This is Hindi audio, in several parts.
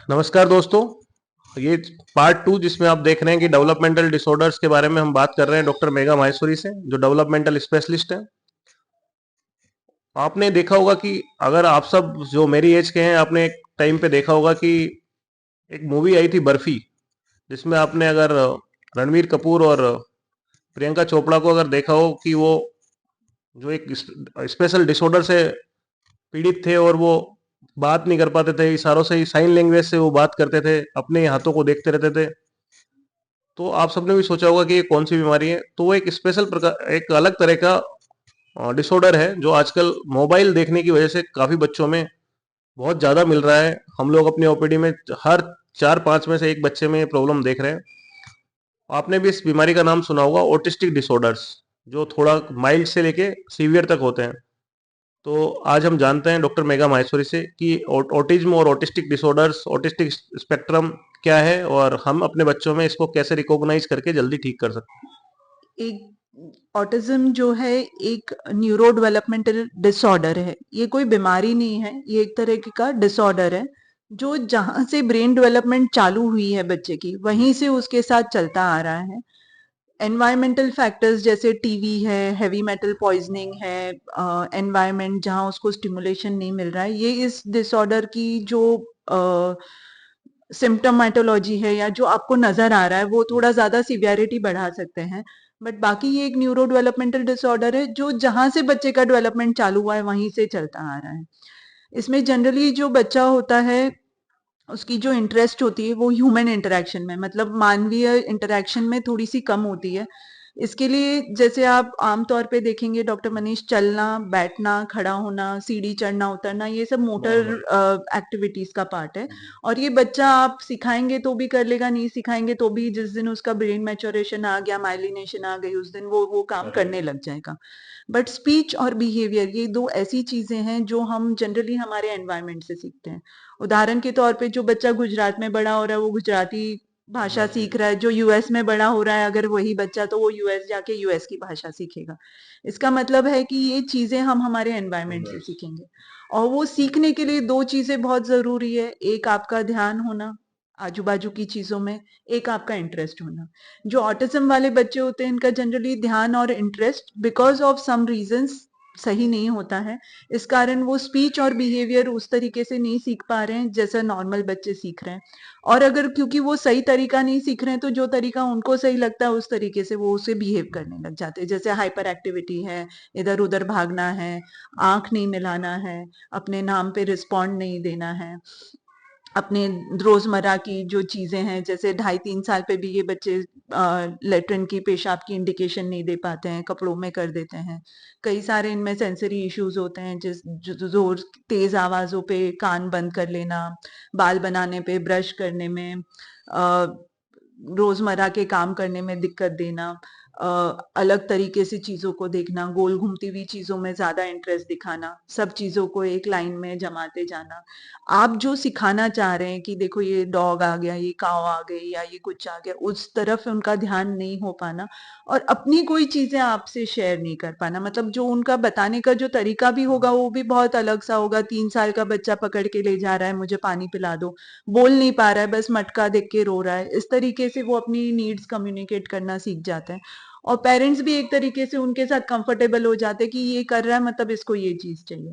नमस्कार दोस्तों। ये पार्ट टू जिसमें आप देख रहे हैं कि डेवलपमेंटल डिसऑर्डर्स के बारे में हम बात कर रहे हैं डॉक्टर मेघा माहेश्वरी से, जो डेवलपमेंटल स्पेशलिस्ट है। आपने देखा होगा कि अगर आप सब जो मेरी एज के हैं, आपने एक टाइम पे देखा होगा कि एक मूवी आई थी बर्फी, जिसमें आपने अगर रणवीर कपूर और प्रियंका चोपड़ा को अगर देखा हो कि वो जो एक स्पेशल डिसऑर्डर से पीड़ित थे और वो बात नहीं कर पाते थे, इशारों से ही, साइन लैंग्वेज से वो बात करते थे, अपने हाथों को देखते रहते थे। तो आप सबने भी सोचा होगा कि ये कौन सी बीमारी है। तो वो एक स्पेशल प्रकार, एक अलग तरह का डिसऑर्डर है, जो आजकल मोबाइल देखने की वजह से काफी बच्चों में बहुत ज्यादा मिल रहा है। हम लोग अपनी ओपीडी में हर 4-5 में से एक बच्चे में ये प्रॉब्लम देख रहे हैं। आपने भी इस बीमारी का नाम सुना होगा, ऑटिस्टिक डिसऑर्डर्स, जो थोड़ा माइल्ड से लेके सीवियर तक होते हैं। तो आज हम जानते हैं डॉक्टर मेघा माहेश्वरी से कि ऑटिज्म और ऑटिस्टिक डिसऑर्डर्स, ऑटिस्टिक स्पेक्ट्रम क्या है, और हम अपने बच्चों में इसको कैसे रिकॉग्नाइज करके जल्दी ठीक कर सकते हैं। एक ऑटिज्म जो है एक न्यूरो डेवलपमेंटल डिसऑर्डर है। ये कोई बीमारी नहीं है, ये एक तरह का डिसऑर्डर है जो जहां से ब्रेन डेवलपमेंट चालू हुई है बच्चे की, वहीं से उसके साथ चलता आ रहा है। एनवायरमेंटल फैक्टर्स जैसे टीवी है, हैवी मेटल पॉइजनिंग है, एनवायरमेंट जहां उसको स्टिमुलेशन नहीं मिल रहा है, ये इस डिसऑर्डर की जो सिम्टोमेटोलॉजी है या जो आपको नजर आ रहा है वो थोड़ा ज्यादा सिवियरिटी बढ़ा सकते हैं। बट बाकी ये एक न्यूरो डेवलपमेंटल डिसऑर्डर है जो जहां से बच्चे का डेवलपमेंट चालू हुआ है वहीं से चलता आ रहा है। इसमें जनरली जो बच्चा होता है उसकी जो इंटरेस्ट होती है वो ह्यूमन इंटरेक्शन में, मतलब मानवीय इंटरेक्शन में थोड़ी सी कम होती है। इसके लिए जैसे आप आमतौर पे देखेंगे डॉक्टर मनीष, चलना, बैठना, खड़ा होना, सीढ़ी चढ़ना उतरना, ये सब मोटर एक्टिविटीज का पार्ट है। और ये बच्चा आप सिखाएंगे तो भी कर लेगा, नहीं सिखाएंगे तो भी जिस दिन उसका ब्रेन मैच्योरेशन आ गया, माइलिनेशन आ गई, उस दिन वो काम करने लग जाएगा। बट स्पीच और बिहेवियर, ये दो ऐसी चीजें हैं जो हम जनरली हमारे एनवायरमेंट से सीखते हैं। उदाहरण के तौर पे जो बच्चा गुजरात में बड़ा हो रहा है वो गुजराती भाषा सीख रहा है, जो यूएस में बड़ा हो रहा है अगर वही बच्चा, तो वो यूएस जाके यूएस की भाषा सीखेगा। इसका मतलब है कि ये चीजें हम हमारे एनवायरमेंट से सीखेंगे। और वो सीखने के लिए दो चीजें बहुत जरूरी है, एक आपका ध्यान होना आजू बाजू की चीजों में, एक आपका इंटरेस्ट होना। जो ऑटिज्म वाले बच्चे होते हैं इनका जनरली ध्यान और interest because of some reasons सही नहीं होता है। इस कारण वो स्पीच और बिहेवियर उस तरीके से नहीं सीख पा रहे हैं जैसा नॉर्मल बच्चे सीख रहे हैं। और अगर क्योंकि वो सही तरीका नहीं सीख रहे हैं तो जो तरीका उनको सही लगता है उस तरीके से वो उसे बिहेव करने लग जाते हैं। जैसे हाइपर एक्टिविटी है, इधर उधर भागना है, आंख नहीं मिलाना है, अपने नाम पे रिस्पॉन्ड नहीं देना है, अपने रोजमर्रा की जो चीजें हैं, जैसे 2.5-3 साल पे भी ये बच्चे लेटरिन की, पेशाब की इंडिकेशन नहीं दे पाते हैं, कपड़ों में कर देते हैं। कई सारे इनमें सेंसरी इश्यूज होते हैं, जिस जो जोर तेज आवाजों पे कान बंद कर लेना, बाल बनाने पे, ब्रश करने में, रोजमर्रा के काम करने में दिक्कत देना, अलग तरीके से चीजों को देखना, गोल घूमती हुई चीजों में ज्यादा इंटरेस्ट दिखाना, सब चीजों को एक लाइन में जमाते जाना। आप जो सिखाना चाह रहे हैं कि देखो ये डॉग आ गया, ये काऊ आ गई, या ये कुछ आ गया, उस तरफ उनका ध्यान नहीं हो पाना। और अपनी कोई चीजें आपसे शेयर नहीं कर पाना, मतलब जो उनका बताने का जो तरीका भी होगा वो भी बहुत अलग सा होगा। 3 साल का बच्चा पकड़ के ले जा रहा है, मुझे पानी पिला दो, बोल नहीं पा रहा है, बस मटका देख के रो रहा है। इस तरीके से वो अपनी नीड्स कम्युनिकेट करना सीख जाता है। और पेरेंट्स भी एक तरीके से उनके साथ कंफर्टेबल हो जाते हैं कि ये कर रहा है मतलब इसको ये चीज चाहिए।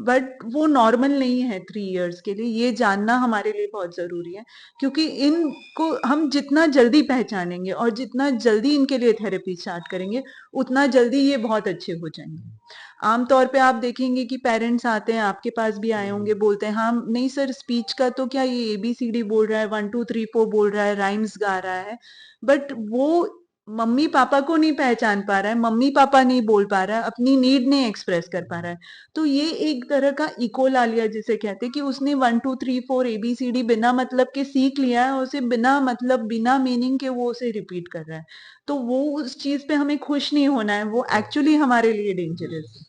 बट वो नॉर्मल नहीं है 3 इयर्स के लिए, ये जानना हमारे लिए बहुत जरूरी है। क्योंकि इनको हम जितना जल्दी पहचानेंगे और जितना जल्दी इनके लिए थेरेपी स्टार्ट करेंगे उतना जल्दी ये बहुत अच्छे हो जाएंगे। आमतौर पे आप देखेंगे कि पेरेंट्स आते हैं, आपके पास भी आए होंगे, बोलते हैं हाँ नहीं सर स्पीच का तो क्या, ये ABCD बोल रहा है, 1 2 3 4 बोल रहा है, राइम्स गा रहा है, बट वो मम्मी पापा को नहीं पहचान पा रहा है, मम्मी पापा नहीं बोल पा रहा है, अपनी नीड नहीं एक्सप्रेस कर पा रहा है। तो ये एक तरह का इकोलालिया जिसे कहते हैं, कि उसने 1 2 3 4 ABCD बिना मतलब के सीख लिया है, उसे बिना मतलब बिना मीनिंग के वो उसे रिपीट कर रहा है। तो वो उस चीज पे हमें खुश नहीं होना है, वो एक्चुअली हमारे लिए डेंजरस है।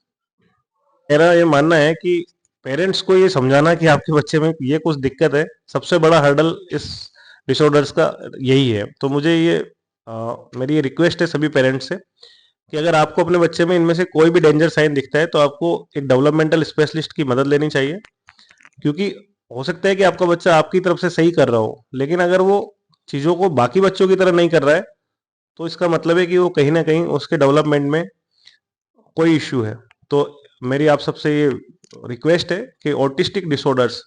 मेरा ये मानना है कि पेरेंट्स को ये समझाना कि आपके बच्चे में ये कुछ दिक्कत है, सबसे बड़ा हर्डल इस डिसऑर्डर्स का यही है। तो मुझे ये मेरी ये रिक्वेस्ट है सभी पेरेंट्स से कि अगर आपको अपने बच्चे में इनमें से कोई भी डेंजर साइन दिखता है तो आपको एक डेवलपमेंटल स्पेशलिस्ट की मदद लेनी चाहिए। क्योंकि हो सकता है कि आपका बच्चा आपकी तरफ से सही कर रहा हो, लेकिन अगर वो चीज़ों को बाकी बच्चों की तरह नहीं कर रहा है, तो इसका मतलब है कि वो कहीं न कहीं उसके डेवलपमेंट में कोई इश्यू है। तो मेरी आप सबसे ये रिक्वेस्ट है कि ऑटिस्टिक डिसऑर्डर्स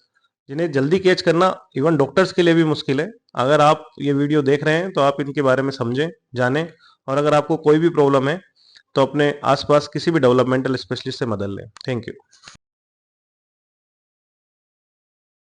जिन्हें जल्दी कैच करना इवन डॉक्टर्स के लिए भी मुश्किल है, अगर आप ये वीडियो देख रहे हैं तो आप इनके बारे में समझें, जानें, और अगर आपको कोई भी प्रॉब्लम है तो अपने आसपास किसी भी डेवलपमेंटल स्पेशलिस्ट से मदद लें। Thank you.